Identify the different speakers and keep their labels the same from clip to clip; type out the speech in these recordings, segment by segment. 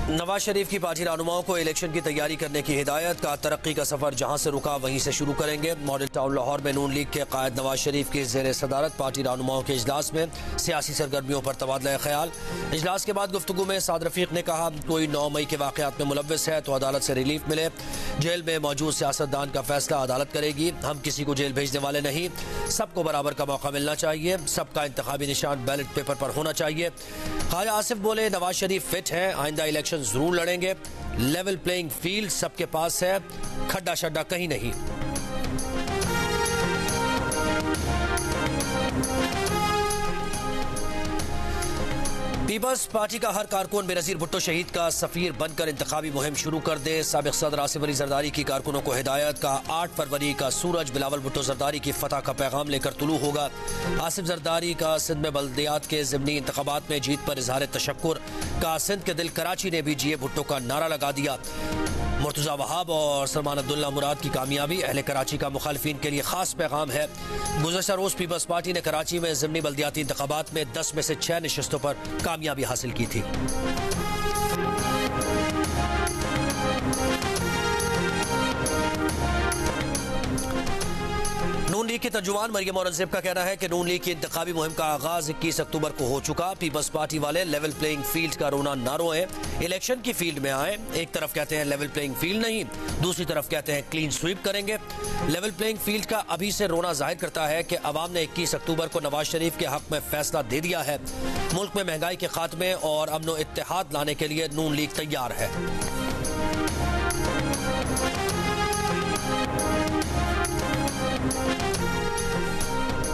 Speaker 1: नवाज शरीफ की पार्टी रहनुमाओं को इलेक्शन की तैयारी करने की हिदायत का तरक्की का सफर जहां से रुका वहीं से शुरू करेंगे। मॉडल टाउन लाहौर में नून लीग के कायद नवाज शरीफ की ज़ेर सदारत पार्टी रहनुमाओं के इजलास में सियासी सरगर्मियों पर तबादला ख्याल। इजलास के बाद गुफ्तगू में साद रफीक ने कहा, कोई 9 मई के वाक़यात में मुलव्वस है तो अदालत से रिलीफ मिले। जेल में मौजूद सियासतदान का फैसला अदालत करेगी। हम किसी को जेल भेजने वाले नहीं। सबको बराबर का मौका मिलना चाहिए। सबका इंतखाबी निशान बैलेट पेपर पर होना चाहिए। ख्वाजा आसिफ बोले, नवाज शरीफ फिट हैं, आइंदा इलेक्शन जरूर लड़ेंगे। लेवल प्लेइंग फील्ड सबके पास है, खड्डा शड्डा कहीं नहीं। पीपल्स पार्टी का हर कारकुन बेनजीर भुट्टो शहीद का सफीर बनकर इंतखाबी मुहिम शुरू कर दे। साबिक सदर आसिफ अली जरदारी की कारकुनों को हिदायत का 8 फरवरी का सूरज बिलावल भुट्टो जरदारी की फतह का पैगाम लेकर तुलू होगा। आसिफ जरदारी का सिंध में बल्दियात के ज़िमनी इंतखाबात में जीत पर इजहार तशक्कुर का सिंध के दिल कराची ने भी जीए भुट्टो का नारा लगा दिया। मुर्तजा वहाब और सलमान अब्दुल्ला मुराद की कामयाबी अहले कराची का मुखालिफिन के लिए खास पैगाम है। गुज़श्ता रोज पीपल्स पार्टी ने कराची में ज़िमनी बल्दियाती इंतखाबात में 10 में से 6 नशिस्तों पर कामयाबी हासिल की थी। नून लीग के तर्जुमान मरियम औरंगजेब का कहना है कि नून लीग की इंतखाबी मुहिम का आगाज 21 अक्टूबर को हो चुका। पीपल्स पार्टी वाले लेवल प्लेइंग फील्ड का रोना ना रोए, इलेक्शन की फील्ड में आए। एक तरफ कहते हैं लेवल प्लेइंग फील्ड नहीं, दूसरी तरफ कहते हैं क्लीन स्वीप करेंगे। लेवल प्लेइंग फील्ड का अभी से रोना जाहिर करता है कि अवाम ने 21 अक्टूबर को नवाज शरीफ के हक में फैसला दे दिया है। मुल्क में महंगाई के खात्मे और अमन व इत्तेहाद लाने के लिए नून लीग तैयार है।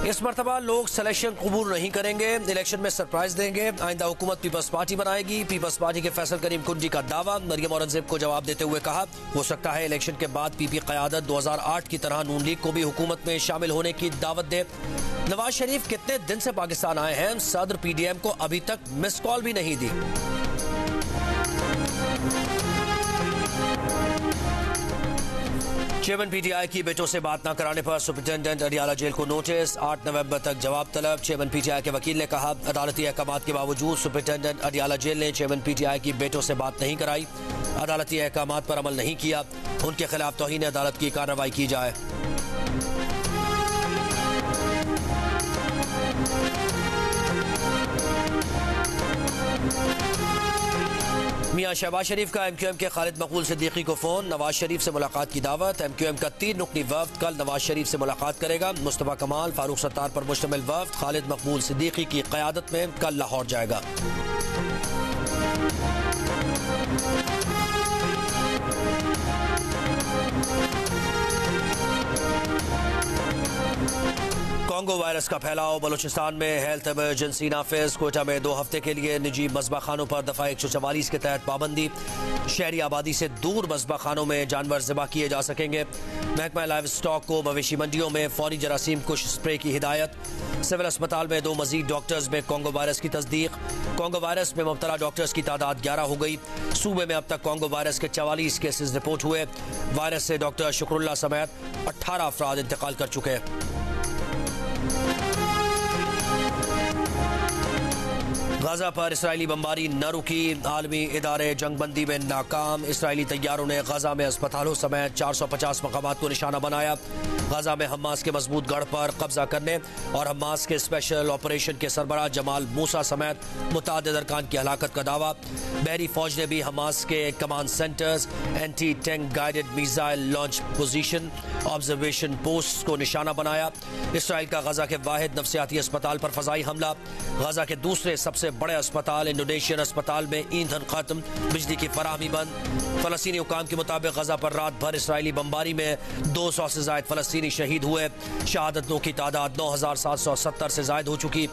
Speaker 1: इस मरतबा लोग सिलेक्शन कबूल नहीं करेंगे, इलेक्शन में सरप्राइज देंगे। आइंदा हुकूमत पीपल्स पार्टी बनाएगी। पीपल्स पार्टी के फैसल करीम कुंजी का दावा। मरियम औरंगजेब को जवाब देते हुए कहा, हो सकता है इलेक्शन के बाद पीपी क़यादत 2008 की तरह नून लीग को भी हुकूमत में शामिल होने की दावत दे। नवाज शरीफ कितने दिन से पाकिस्तान आए हैं, सदर PDM को अभी तक मिस कॉल भी नहीं दी। चेयरमैन PTI की बेटों से बात न कराने पर सुपरिटेंडेंट अडियाला जेल को नोटिस। 8 नवंबर तक जवाब तलब। चेयरमैन PTI के वकील ने कहा, अदालती अहकामात के बावजूद सुपरिटेंडेंट अडियाला जेल ने चेयरमैन PTI की बेटों से बात नहीं कराई, अदालती अहकामात पर अमल नहीं किया। उनके खिलाफ तौहीन अदालत की कार्रवाई की जाए। मियां शहबाज शरीफ का MQM के खालिद मकबूल सिद्दीकी को फोन। नवाज शरीफ से मुलाकात की दावत। MQM का 3 रुकनी वफ्द कल नवाज शरीफ से मुलाकात करेगा। मुस्तफा कमाल, फारूक सत्तार पर मुश्तमिल वफ्द खालिद मकबूल सिद्दीकी की क़यादत में कल लाहौर जाएगा। कोंगो वायरस का फैलाव। बलूचिस्तान में हेल्थ इमरजेंसी नाफिज। कोयटा में 2 हफ्ते के लिए निजी मज़बा खानों पर दफ़ा 144 के तहत पाबंदी। शहरी आबादी से दूर मज़बा खानों में जानवर ज़िबा किए जा सकेंगे। महकमा लाइव स्टॉक को मवेशी मंडियों में फौरी जरासीम कुश स्प्रे की हिदायत। सिविल अस्पताल में 2 मजीद डॉक्टर्स में कोंगो वायरस की तस्दीक। कोंगो वायरस में मुब्तला डॉक्टर्स की तादाद 11 हो गई। सूबे में अब तक कोंगो वायरस के 44 केसेस रिपोर्ट हुए। वायरस से डॉक्टर शुक्रुल्लाह समेत 18 अफराद इंतकाल कर चुके हैं। गाजा पर इसराइली बमबारी न रुकी। आलमी इदारे जंगबंदी में नाकाम। इसराइली तैयारों ने गाजा में अस्पतालों समेत 450 मकामात को निशाना बनाया। गाजा में हमास के मजबूत गढ़ पर कब्जा करने और हमास के स्पेशल ऑपरेशन के सरबराह जमाल मूसा समेत मुतअद्दिद अरकान की हलाकत का दावा। बहरी फौज ने भी हमास के command centres, anti tank guided missile launch position, observation post को निशाना बनाया। इसराइल का गाजा के वाहिद नफसियाती अस्पताल पर फजाई हमला। गाजा के दूसरे सबसे बड़े अस्पताल इंडोनेशियन अस्पताल में ईंधन खत्म, बिजली की फराहमी बंद। फलस्तीनी हुकाम के मुताबिक गाजा पर रात भर इसराइली बमबारी में 200 से ज्यादा फलस्तीनी शहीद हुए। शहादतों की तादाद 9770 से ज्यादा हो चुकी।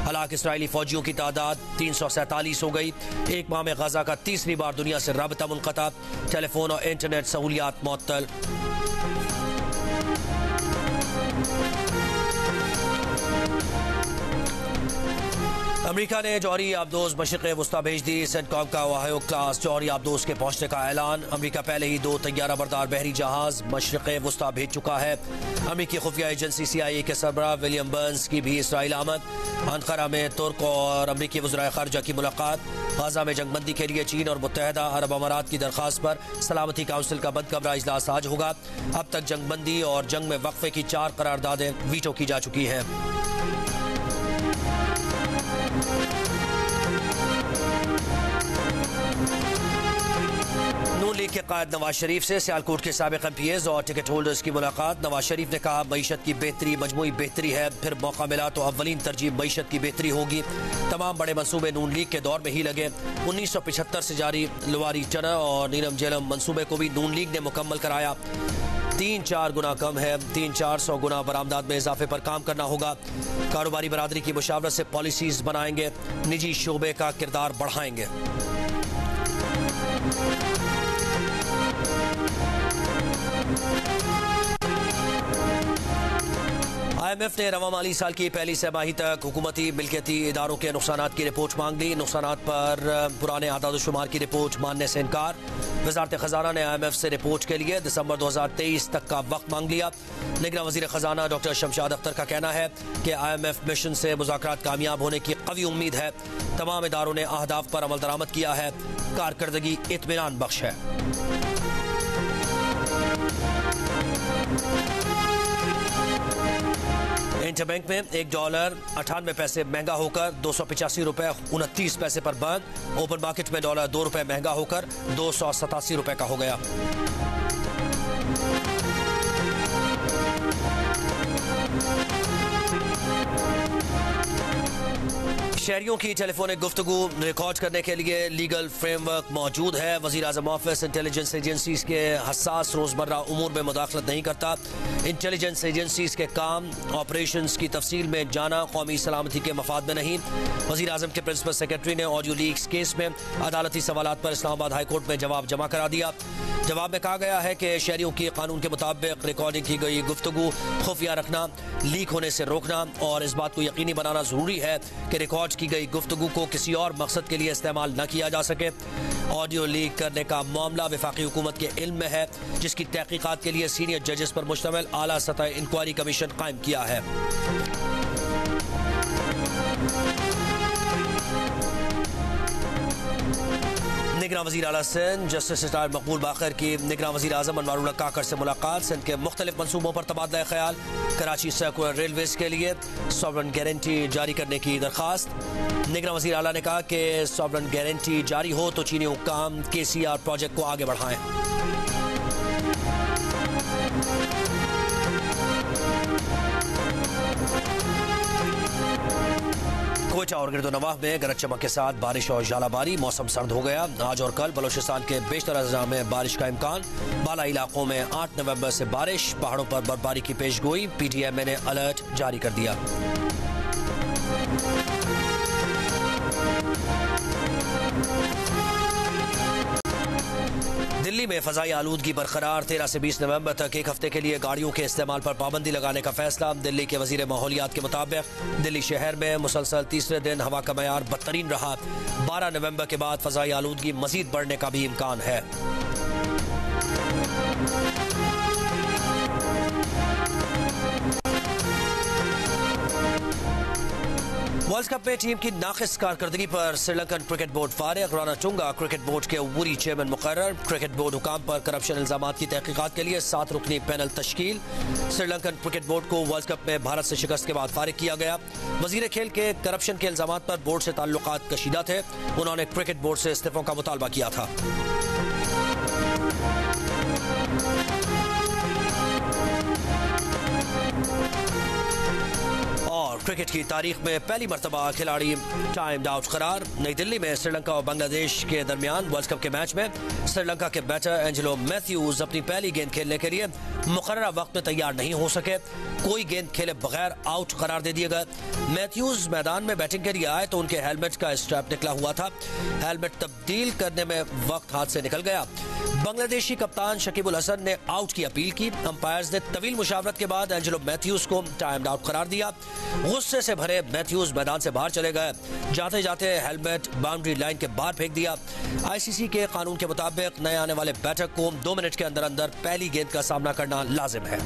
Speaker 1: हलाक इसराइली फौजियों की तादाद 347 हो गई। एक माह में गाजा का तीसरी बार दुनिया से राबता मुनक़ता। टेलीफोन और इंटरनेट सहूलियात मुअत्तल। अमेरिका ने जौहरी आबदोज मशरिक़ वस्ता भेज दी। सेंटकॉम का ओहायो क्लास जौहरी आबदोज के पहुंचने का ऐलान। अमेरिका पहले ही 2 तैयारा बरदार बहरी जहाज मशरिक़ वस्ता भेज चुका है। अमेरिकी खुफिया एजेंसी CIA के सरबराह विलियम बर्न्स की भी इसराइल आमद। अंकारा में तुर्क और अमेरिकी वज़राए ख़ारिजा की मुलाकात। गाज़ा में जंगबंदी के लिए चीन और मुत्तहदा अरब अमारात की दरख्वास्त पर सलामती काउंसिल का बंद कमरा इजलास आज होगा। अब तक जंगबंदी और जंग में वक्फे की 4 करारदादें वीटो की जा चुकी हैं। नून लीग के कायद नवाज शरीफ से सियालकोट के साबिक़ MPs और टिकट होल्डर्स की मुलाकात। नवाज शरीफ ने कहा मईशत की बेहतरी मजमूई बेहतरी है, फिर मौका मिला तो अव्वलीन तरजीह मईशत की बेहतरी होगी। तमाम बड़े मनसूबे नून लीग के दौर में ही लगे। 1975 से जारी लवारी चना और नीलम जेलम मनसूबे को भी नून लीग ने मुकम्मल कराया। 3-4 गुना कम है, 300-400 गुना बरामदात में इजाफे पर काम करना होगा। कारोबारी बरादरी की मुशावरत से पॉलिसीज बनाएंगे, निजी शोबे का किरदार बढ़ाएंगे। IMF ने रवा माली साल की पहली छमाही तक हुकूमती मिल्कियती इदारों के नुकसानात की रिपोर्ट मांग ली। नुकसानात पर पुराने आदाद-ओ-शुमार की रिपोर्ट मानने से इनकार। वज़ारत खजाना ने IMF से रिपोर्ट के लिए दिसंबर 2023 तक का वक्त मांग लिया। निगरान वज़ीर खजाना डॉक्टर शमशाद अख्तर का कहना है कि IMF मिशन से मुज़ाकरात कामयाब होने की कवी उम्मीद है। तमाम इदारों ने अहदाफ पर अमल दरामद किया है। कारकर्दगी इत्मीनान बख्श है। इंटरबैंक में $1 98 पैसे महंगा होकर $285.29 पर बंद। ओपन मार्केट में डॉलर $2 महंगा होकर $287 का हो गया। शहरियों की टेलीफोनिक गुफ्तगू रिकॉर्ड करने के लिए लीगल फ्रेमवर्क मौजूद है। वज़ीर आज़म ऑफिस इंटेलिजेंस एजेंसीज के हसास रोजमर्रा उमूर में मुदाखलत नहीं करता। इंटेलिजेंस एजेंसीज के काम ऑपरेशंस की तफसील में जाना कौमी सलामती के मफाद में नहीं। वज़ीर आज़म के प्रिंसिपल सेक्रेटरी ने ऑडियो लीक्स केस में अदालती सवालात पर इस्लामाबाद हाईकोर्ट में जवाब जमा करा दिया। जवाब में कहा गया है कि शहरियों की कानून के मुताबिक रिकॉर्डिंग की गई गुफ्तगू खुफिया रखना, लीक होने से रोकना और इस बात को यकीनी बनाना जरूरी है कि रिकॉर्ड की गई गुफ्तगू को किसी और मकसद के लिए इस्तेमाल न किया जा सके। ऑडियो लीक करने का मामला वफाकी हुकूमत के इल्म में है, जिसकी तहकीकात के लिए सीनियर जजेस पर मुश्तमिल आला सतह इंक्वायरी कमीशन कायम किया है। निगरान वज़ीर आला सिंध जस्टिस रिटायर्ड मकबूल बाखर की निगरान वज़ीर आज़म अनवारुल्लाह काकड़ से मुलाकात। सिंध के मुख्तलिफ मनसूबों पर तबादला ख्याल। कराची सर्कुलर रेलवेज के लिए सॉवरन गारंटी जारी करने की दरख्वास्त। निगरान वज़ीर आला ने कहा कि सॉवरन गारंटी जारी हो तो चीनी हुक्काम KCR प्रोजेक्ट को आगे बढ़ाएं। कोयटा और गिरदोनवाह में गरज चमक के साथ बारिश और झालाबारी। मौसम सर्द हो गया। आज और कल बलोचिस्तान के बेशतर अज़ला में बारिश का इम्कान। बाला इलाकों में 8 नवंबर से बारिश। पहाड़ों पर बर्फबारी की पेशगोई। PTM ने अलर्ट जारी कर दिया। दिल्ली में फजाई आलूदगी बरकरार। 13 से 20 नवंबर तक एक हफ्ते के लिए गाड़ियों के इस्तेमाल पर पाबंदी लगाने का फैसला। दिल्ली के वजीर माहौलियात के मुताबिक दिल्ली शहर में मुसलसल तीसरे दिन हवा का मयार बदतरीन रहा। 12 नवंबर के बाद फजाई आलूदगी मजीद बढ़ने का भी इम्कान है। वर्ल्ड कप में टीम की नाकिस कारकर्दगी पर श्रीलंकन क्रिकेट बोर्ड फारिग। रानाटुंगा क्रिकेट बोर्ड के अबूरी चेयरमैन मुकर्रर। क्रिकेट बोर्ड हुकाम पर करप्शन इल्जामात की तहकीकात के लिए 7 रुकनी पैनल तश्कील। श्रीलंकन क्रिकेट बोर्ड को वर्ल्ड कप में भारत से शिकस्त के बाद फारिग किया गया। वजीर खेल के करप्शन के इल्जामात पर बोर्ड से ताल्लुकात कशीदा थे। उन्होंने क्रिकेट बोर्ड से इस्तीफों का मुतालबा किया था। और क्रिकेट की तारीख में पहली मरतबा खिलाड़ी टाइम्ड आउट करार। नई दिल्ली में श्रीलंका और बांग्लादेश के दरमियान वर्ल्ड कप के मैच में श्रीलंका के बैटर एंजेलो मैथ्यूज अपनी पहली गेंद खेलने के लिए मुकर्ररा वक्त में तैयार नहीं हो सके। कोई गेंद खेले बगैर आउट करार दे दिए गए। मैथ्यूज मैदान में बैटिंग के लिए आए तो उनके हेलमेट का स्ट्रैप निकला हुआ था। हेलमेट तब्दील करने में वक्त हाथ से निकल गया। बांग्लादेशी कप्तान शकीब उल हसन ने आउट की अपील की। अंपायर्स ने तवील मुशावरत के बाद एंजेलो मैथ्यूज को टाइम आउट करार दिया। गुस्से से भरे मैथ्यूज मैदान से बाहर चले गए। जाते जाते हेलमेट बाउंड्री लाइन के बाहर फेंक दिया। आईसीसी के कानून के मुताबिक नए आने वाले बैठक को 2 मिनट के अंदर अंदर पहली गेंद का सामना करना लाजिम है।